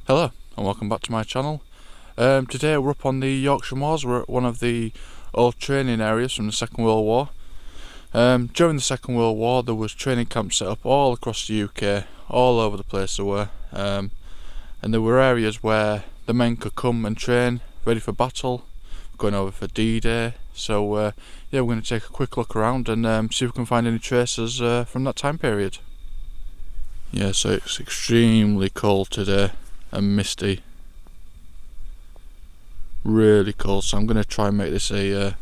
Hello and welcome back to my channel. Today we're up on the Yorkshire Moors. We're at one of the old training areas from the Second World War. During the Second World War there was training camps set up all across the UK, all over the place there were, and there were areas where the men could come and train ready for battle, going over for D-Day. So yeah, we're going to take a quick look around and see if we can find any traces from that time period. Yeah, so it's extremely cold today and misty, really cold, so I'm going to try and make this a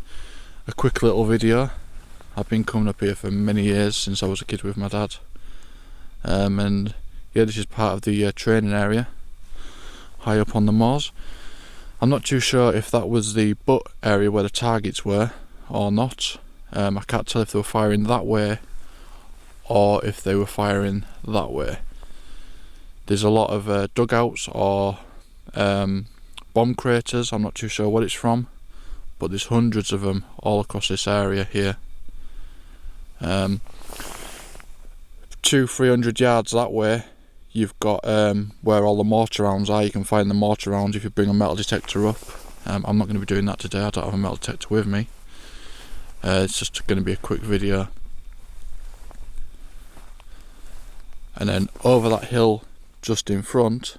quick little video. I've been coming up here for many years, since I was a kid with my dad, and yeah, this is part of the training area high up on the moors. I'm not too sure if that was the butt area where the targets were or not. I can't tell if they were firing that way or if they were firing that way. There's a lot of dugouts or bomb craters. I'm not too sure what it's from, but there's hundreds of them all across this area here. 200-300 yards that way you've got where all the mortar rounds are. You can find the mortar rounds if you bring a metal detector up. I'm not going to be doing that today, I don't have a metal detector with me. It's just going to be a quick video. And then over that hill just in front,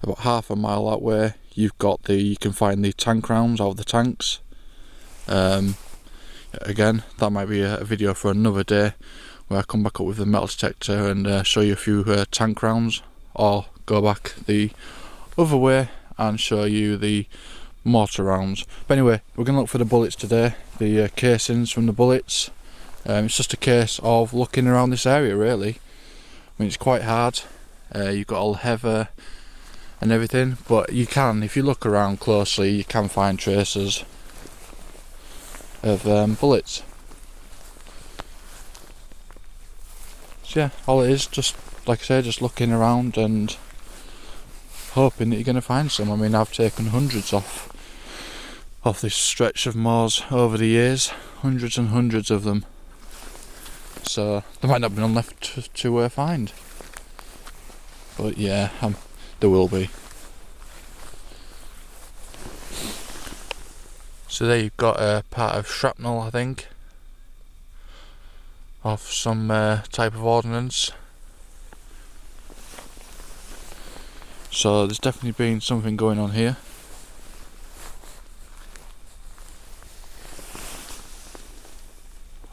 about half a mile that way, you can find the tank rounds out of the tanks. Again, that might be a video for another day, where I come back up with the metal detector and show you a few tank rounds, or go back the other way and show you the mortar rounds. But anyway, we're going to look for the bullets today, the casings from the bullets. It's just a case of looking around this area really. I mean, it's quite hard. You've got all the heather and everything, but you can, if you look around closely, you can find traces of bullets. So yeah, all it is, just like I say, just looking around and hoping that you're going to find some. I mean, I've taken hundreds off this stretch of moors over the years, hundreds and hundreds of them. So there might not be none left to find. But yeah, there will be. So there you've got a part of shrapnel, I think, of some type of ordnance. So there's definitely been something going on here.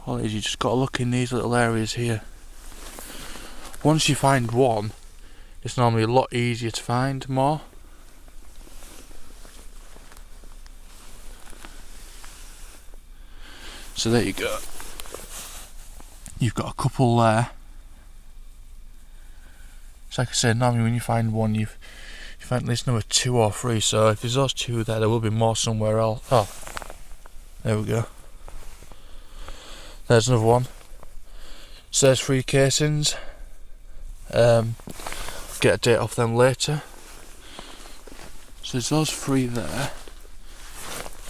All it is, you just got to look in these little areas here. Once you find one, it's normally a lot easier to find more. So there you go. You've got a couple there. It's like I said, normally when you find one, you find at least another 2 or 3. So if there's those 2 there will be more somewhere else. Oh, there we go. There's another one. So there's 3 casings. Get a date off them later. So there's those 3 there.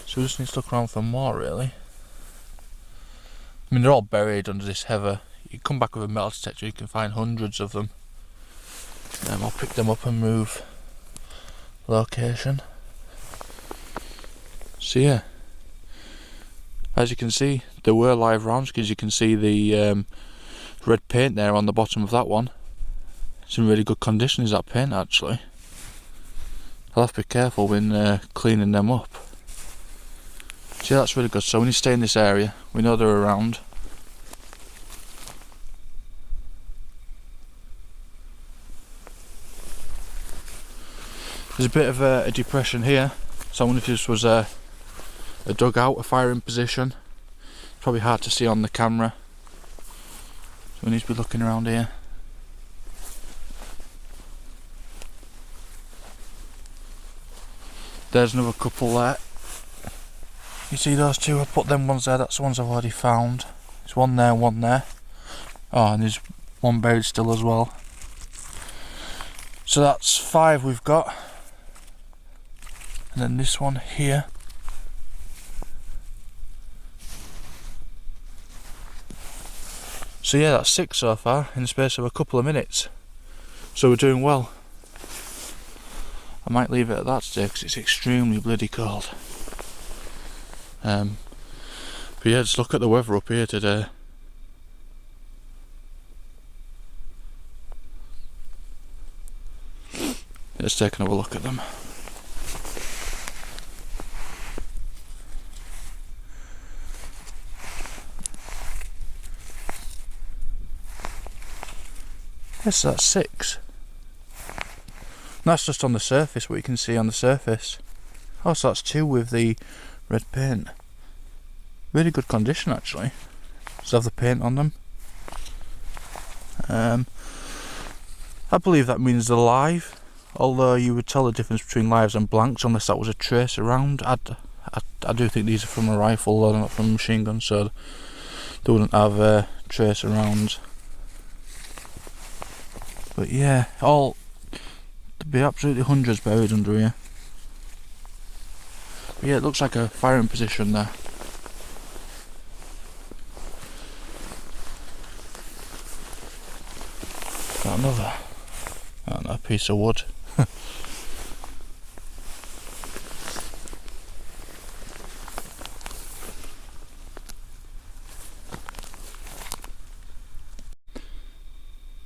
So we just need to look around for more really. I mean, they're all buried under this heather. You come back with a metal detector, you can find hundreds of them. I'll pick them up and move location. So yeah, as you can see, there were live rounds, because you can see the red paint there on the bottom of that one. It's in really good condition, is that paint actually. I'll have to be careful when cleaning them up. So yeah, that's really good. So when you stay in this area, we know they're around. There's a bit of a depression here, so I wonder if this was a dugout, a firing position. It's probably hard to see on the camera. we need to be looking around here. There's another couple there. You see those two? I put them ones there, that's the ones I've already found. There's one there, one there. Oh, and there's one buried still as well. So that's 5 we've got. And then this one here. So yeah, that's 6 so far in the space of a couple of minutes. So we're doing well. I might leave it at that today because it's extremely bloody cold. But yeah, just look at the weather up here today. Let's take another look at them. Yes, that's 6. And that's just on the surface, what you can see on the surface. Oh, so that's 2 with the red paint. Really good condition actually. Still have the paint on them. I believe that means they're live, although you would tell the difference between lives and blanks unless that was a trace around. I do think these are from a rifle, though they're not from a machine gun, so they wouldn't have a trace around. But yeah, there'd be absolutely hundreds buried under here. But yeah, it looks like a firing position there. Got another piece of wood.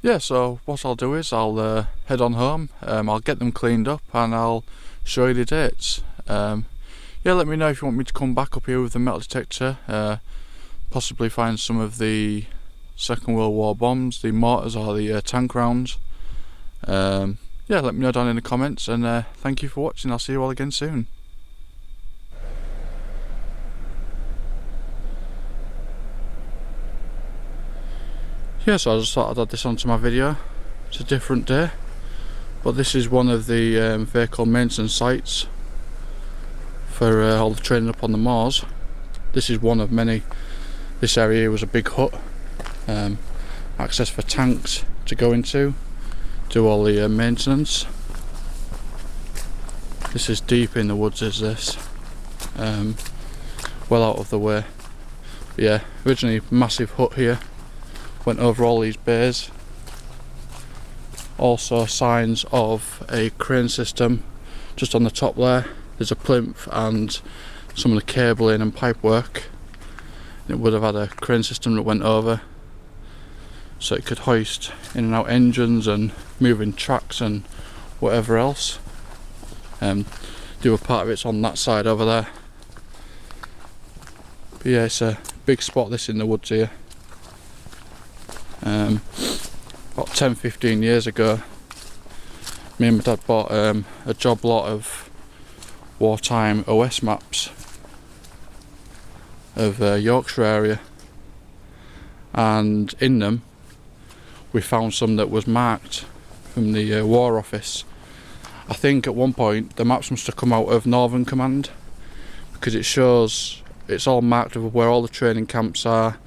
Yeah, so what I'll do is I'll head on home. I'll get them cleaned up and I'll show you the dates. Yeah, let me know if you want me to come back up here with the metal detector, possibly find some of the Second World War bombs, the mortars or the tank rounds. Yeah, let me know down in the comments, and thank you for watching. I'll see you all again soon. Yeah, so I just thought I'd add this onto my video. It's a different day, but this is one of the vehicle maintenance sites for all the training up on the moors. This is one of many. This area here was a big hut, access for tanks to go into, do all the maintenance. This is deep in the woods, is this, well out of the way. But yeah, originally massive hut here, went over all these bays. Also signs of a crane system just on the top there. There's a plinth and some of the cabling and pipe work. It would have had a crane system that went over, so it could hoist in and out engines and moving tracks and whatever else. The other part of it's on that side over there. But yeah, it's a big spot, this, in the woods here. About 10-15 years ago, me and my dad bought a job lot of wartime OS maps of Yorkshire area, and in them we found some that was marked from the War Office. I think at one point the maps must have come out of Northern Command, because it shows it's all marked of where all the training camps are,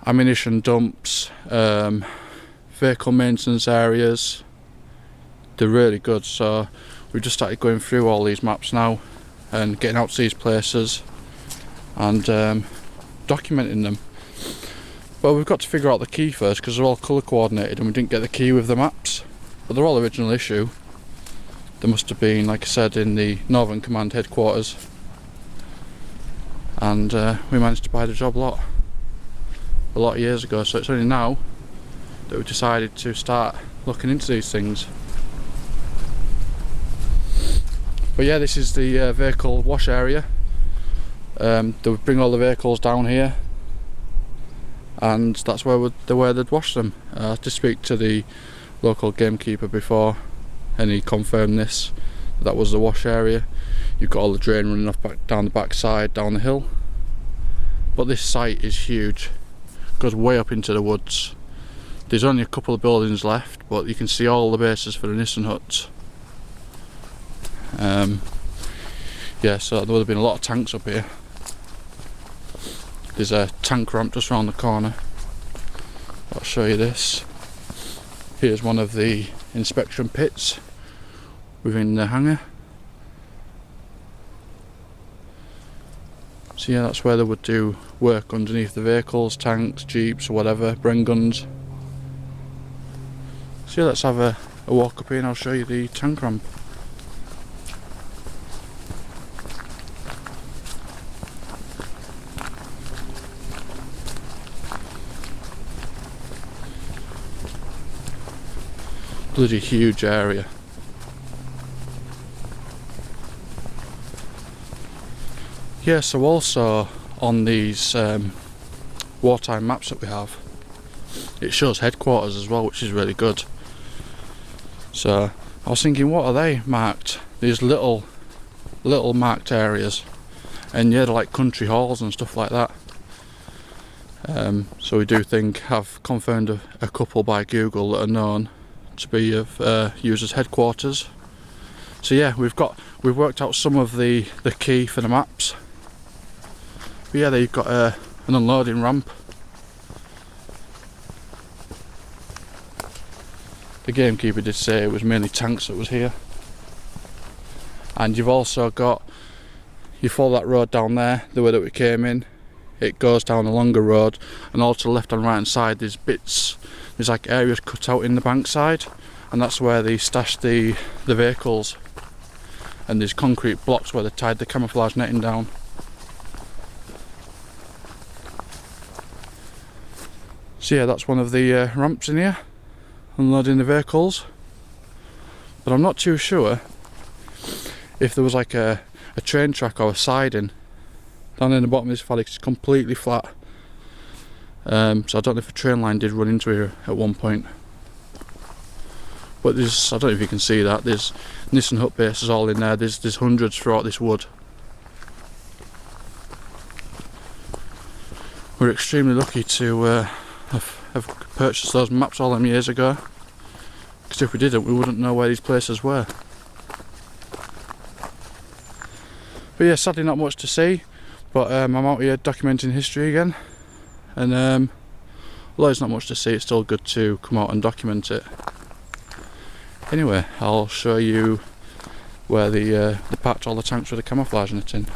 ammunition dumps, vehicle maintenance areas. They're really good, so we've just started going through all these maps now and getting out to these places and documenting them. Well, we've got to figure out the key first, because they're all colour coordinated and we didn't get the key with the maps, but they're all original issue. They must have been, like I said, in the Northern Command headquarters, and we managed to buy the job lot a lot of years ago, so it's only now that we've decided to start looking into these things. But yeah, this is the vehicle wash area. They would bring all the vehicles down here, and that's where they'd wash them. I did speak to the local gamekeeper before, and he confirmed that was the wash area. You've got all the drain running off down the back side, down the hill. But this site is huge, goes way up into the woods. There's only a couple of buildings left, but you can see all the bases for the Nissen huts. Yeah, so there would have been a lot of tanks up here. There's a tank ramp just around the corner. I'll show you this. Here's one of the inspection pits within the hangar. So yeah, that's where they would do work underneath the vehicles, tanks, jeeps or whatever, Bren guns. So yeah, let's have a walk up here and I'll show you the tank ramp. Bloody huge area. Yeah, so also on these wartime maps that we have, it shows headquarters as well, which is really good. So I was thinking, what are they marked? These little marked areas, and yeah, they're like country halls and stuff like that. So we do have confirmed a couple by Google that are known to be of used as headquarters. So yeah, we've worked out some of the key for the maps. But yeah, they've got an unloading ramp. The gamekeeper did say it was mainly tanks that was here. And you've also got, you follow that road down there, the way that we came in, it goes down a longer road, and also left and right hand side there's like areas cut out in the bank side, and that's where they stashed the vehicles. And there's concrete blocks where they tied the camouflage netting down. So yeah, that's one of the ramps in here, unloading the vehicles. But I'm not too sure if there was like a train track or a siding down in the bottom of this valley. It's completely flat. So I don't know if a train line did run into here at one point. But there's, I don't know if you can see that, there's Nissen hut bases all in there. There's hundreds throughout this wood. We're extremely lucky to have purchased those maps all them years ago, because if we didn't, we wouldn't know where these places were. But yeah, sadly not much to see, but I'm out here documenting history again, and although there's not much to see, it's still good to come out and document it. Anyway, I'll show you where they packed all the tanks with the camouflage net in.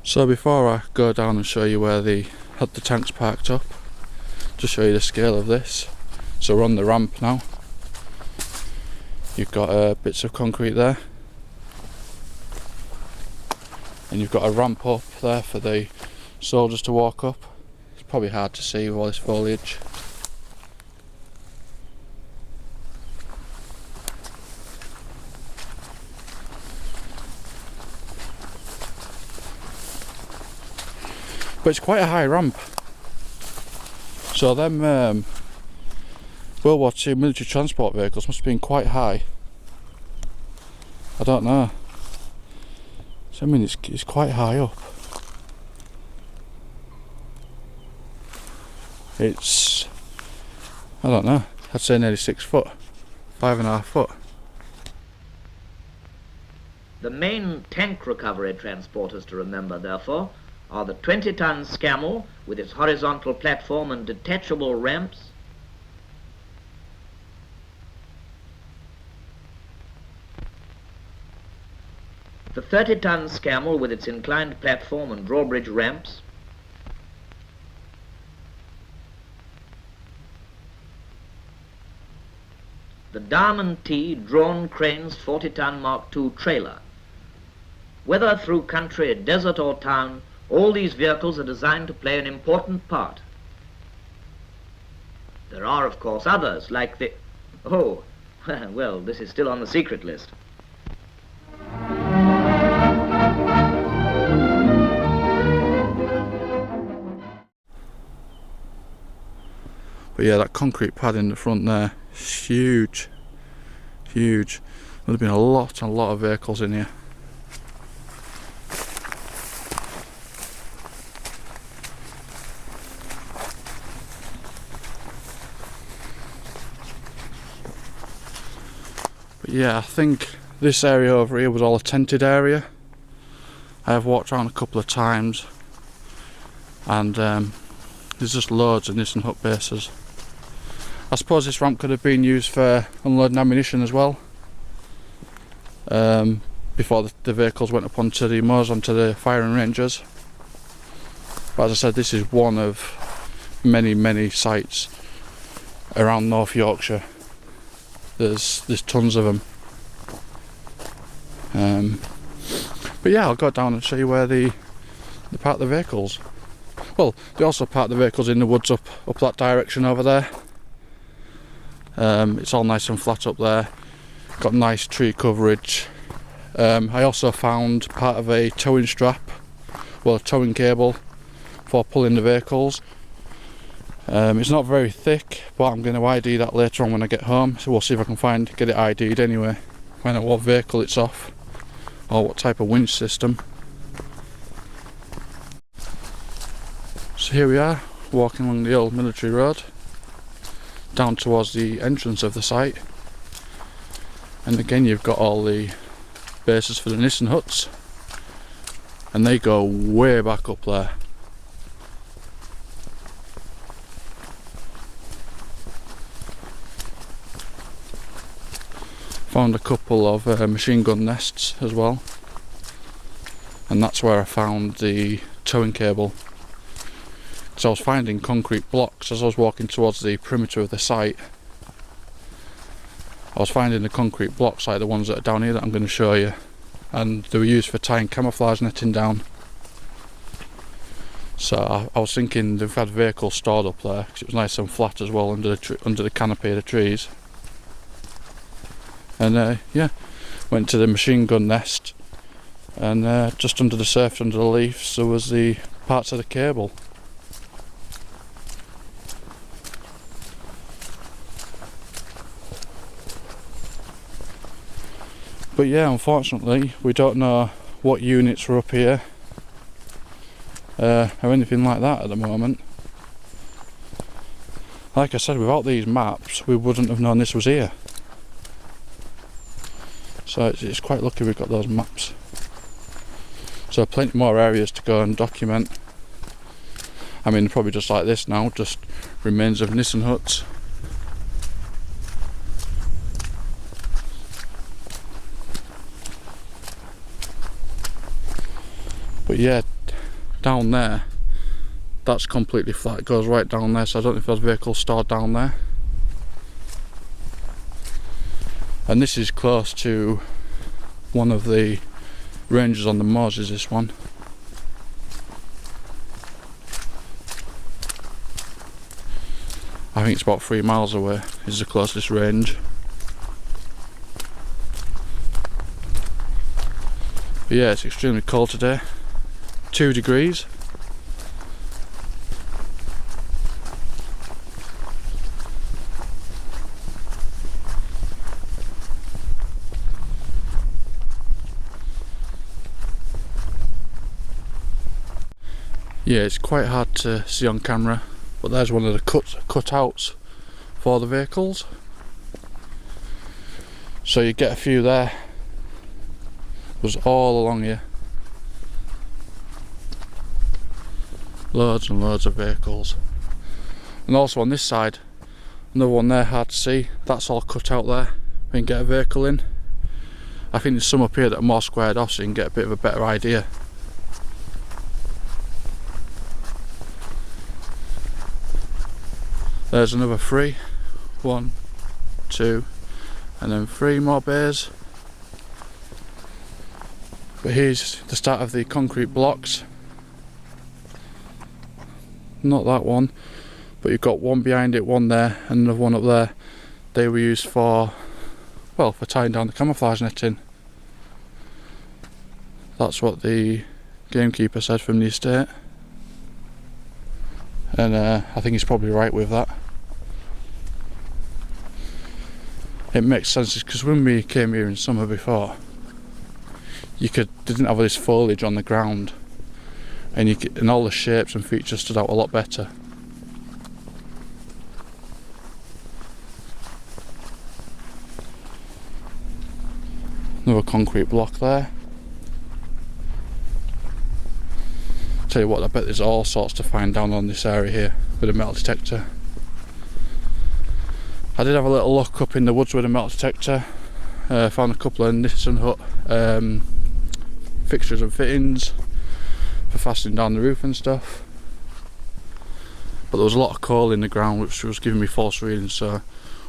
So before I go down and show you where they had the tanks parked up, just show you the scale of this. So we're on the ramp now. You've got bits of concrete there, and you've got a ramp up there for the soldiers to walk up. It's probably hard to see with all this foliage. But it's quite a high ramp. So them World War II military transport vehicles must have been quite high. I don't know. So I mean, it's quite high up. It's, I don't know, I'd say nearly 6 foot, 5.5 foot. The main tank recovery transporters to remember, therefore, are the 20-ton Scammell with its horizontal platform and detachable ramps, the 30-ton Scammell with its inclined platform and drawbridge ramps, the Diamond T drawn cranes 40-ton Mark II trailer. Whether through country, desert or town, all these vehicles are designed to play an important part. There are, of course, others like the... Oh, well, this is still on the secret list. But yeah, that concrete pad in the front there, huge, huge. There's been a lot of vehicles in here. But yeah, I think this area over here was all a tented area. I have walked around a couple of times, and there's just loads of Nissan hut bases. I suppose this ramp could have been used for unloading ammunition as well, before the vehicles went up onto the moors, onto the firing ranges. But as I said, this is one of many sites around North Yorkshire. There's tons of them. But yeah, I'll go down and show you where they park the vehicles. Well, they also park the vehicles in the woods up that direction over there. It's all nice and flat up there. Got nice tree coverage. I also found part of a towing strap, well, a towing cable for pulling the vehicles. It's not very thick, but I'm going to ID that later on when I get home, so we'll see if I can get it ID'd anyway, find out what vehicle it's off or what type of winch system. So here we are, walking along the old military road down towards the entrance of the site, and again you've got all the bases for the Nissan huts, and they go way back up there. Found a couple of machine gun nests as well, and that's where I found the towing cable. So I was finding concrete blocks as I was walking towards the perimeter of the site. I was finding the concrete blocks like the ones that are down here that I'm going to show you, and they were used for tying camouflage netting down. So I was thinking they've had vehicles stored up there because it was nice and flat as well under the canopy of the trees. And yeah, went to the machine gun nest, and just under the surface, under the leaves, there was the parts of the cable. But yeah, unfortunately we don't know what units were up here or anything like that at the moment. Like I said, without these maps we wouldn't have known this was here. So it's quite lucky we've got those maps. So plenty more areas to go and document. I mean, probably just like this now, just remains of Nissan huts. But yeah, down there, that's completely flat, it goes right down there, so I don't know if those vehicles stored down there. And this is close to one of the ranges on the moors, is this one. I think it's about 3 miles away, is the closest range. But yeah, it's extremely cold today, 2 degrees. Yeah, it's quite hard to see on camera, but there's one of the cutouts for the vehicles. So you get a few there. It was all along here. Loads and loads of vehicles. And also on this side, another one there, hard to see. That's all cut out there. We can get a vehicle in. I think there's some up here that are more squared off so you can get a bit of a better idea. There's another 3, 1, 2, and then 3 more bays. But here's the start of the concrete blocks. Not that one, but you've got one behind it, one there, and another one up there. They were used for, well, for tying down the camouflage netting. That's what the gamekeeper said from the estate. And I think he's probably right with that. It makes sense because when we came here in summer before, they didn't have all this foliage on the ground, and all the shapes and features stood out a lot better. Another concrete block there. Tell you what, I bet there's all sorts to find down on this area here with a metal detector. I did have a little look up in the woods with a metal detector. Found a couple of Nissan Hut fixtures and fittings for fastening down the roof and stuff. But there was a lot of coal in the ground which was giving me false readings, so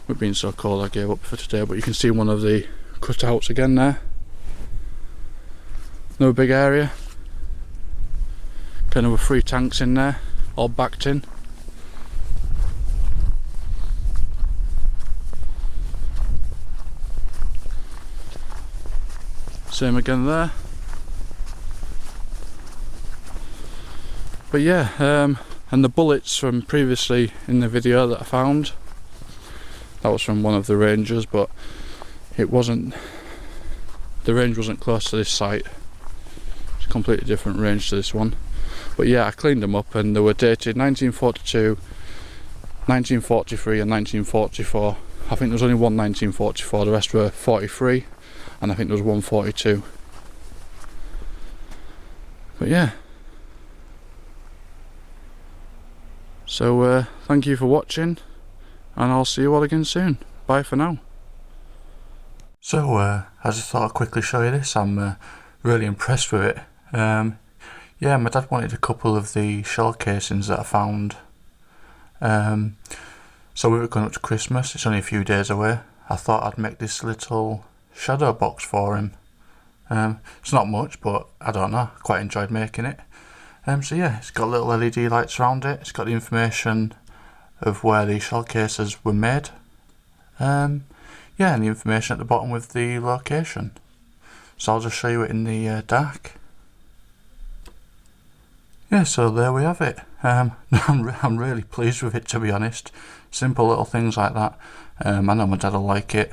with being so cold I gave up for today. But you can see one of the cutouts again there. Another big area. Kind of with 3 tanks in there, all backed in. Same again there. But yeah, and the bullets from previously in the video that I found, that was from one of the rangers, but it wasn't, the range wasn't close to this site. It's a completely different range to this one. But yeah, I cleaned them up and they were dated 1942, 1943 and 1944. I think there was only one 1944, the rest were 43, and I think there was one 42. But yeah. So thank you for watching, and I'll see you all again soon. Bye for now. So I just thought I'd quickly show you this. I'm really impressed with it. Yeah, my dad wanted a couple of the shell casings that I found. So we were going up to Christmas, it's only a few days away. I thought I'd make this little shadow box for him. It's not much, but I don't know, I quite enjoyed making it. So yeah, it's got little LED lights around it, it's got the information of where the shell cases were made. Yeah, and the information at the bottom with the location. So I'll just show you it in the dark. Yeah, so there we have it. I'm really pleased with it, to be honest. Simple little things like that. I know my dad will like it.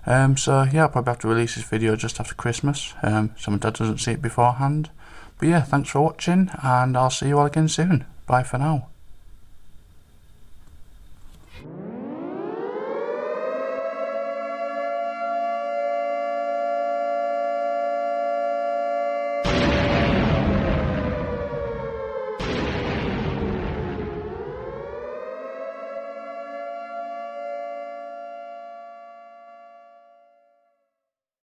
So yeah, I'll probably have to release this video just after Christmas, so my dad doesn't see it beforehand. But yeah, thanks for watching, and I'll see you all again soon. Bye for now.